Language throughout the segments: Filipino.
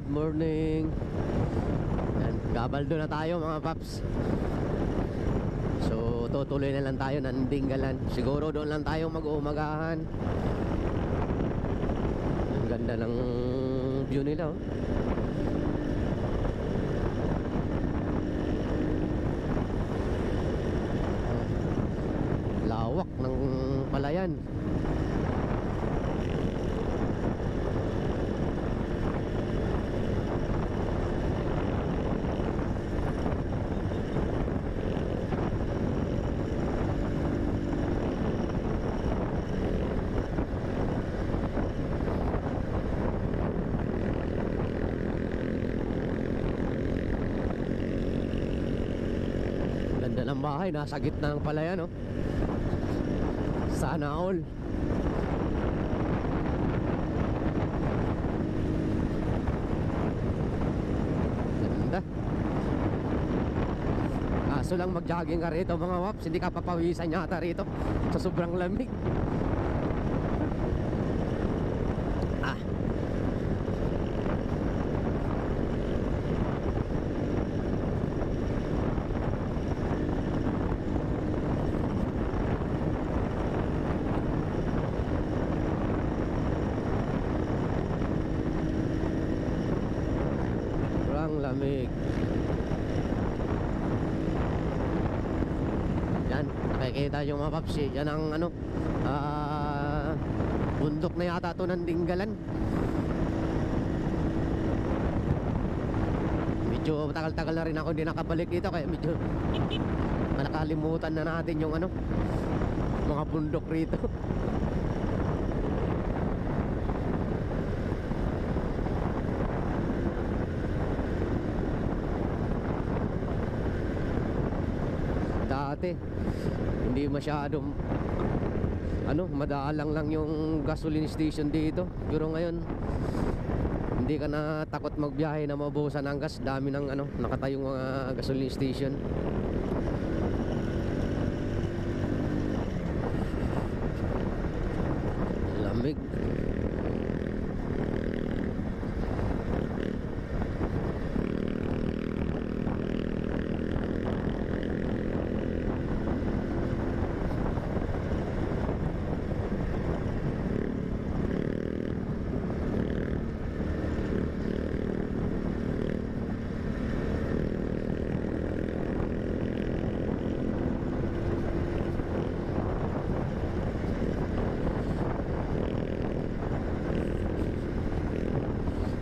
good morning. Yan, Gabaldo na tayo mga paps. So tutuloy na lang tayo ng Dinggalan. Siguro doon lang tayo mag-uumagahan. Ang ganda ng view nila oh. Lawak ng palayan. Ganda ng bahay, nasa gitna ng palayan oh. Sana all. Ganda. Kaso lang mag-jogging ka rito mga waps, hindi ka papawisan yata rito sa sobrang lamig. Lamig. Yan, nakikita yung mga paps eh. Yan ang ano, bundok na yata ito ng Dinggalan. Medyo tagal-tagal na rin ako hindi nakabalik dito, kaya medyo nakalimutan na natin yung ano, mga bundok rito. Dati hindi masyadong ano, madaalang lang yung gasoline station dito. Pero ngayon hindi ka na takot magbiyahe na maubusan ng gas. Dami ng ano, nakatayong mga gasoline station. Lamig.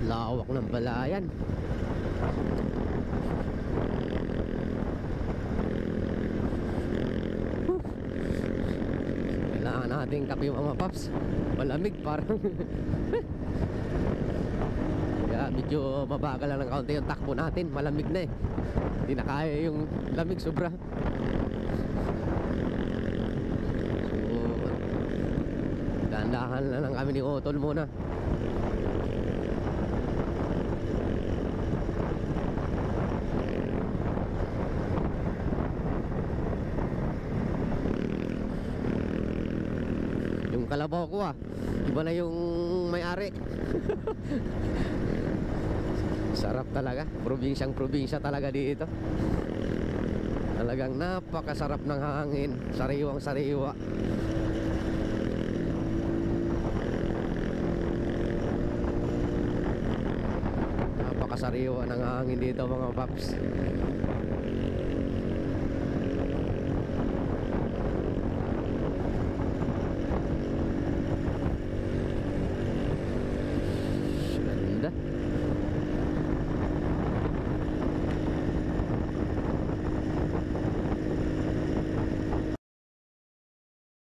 Lawak ng balayan. Kailangan natin kape mga paps. Malamig parang kaya medyo mabagal lang ng kaunti yung takbo natin. Malamig na eh. Hindi na kaya yung lamig sobra. So dahan-dahan na lang kami ni Otol muna. Kalabaw ko iba na yung may-ari. Sarap talaga, probinsya talaga dito. Talagang napakasarap ng hangin, sariwang sariwa. Napakasariwa ng hangin dito mga paps.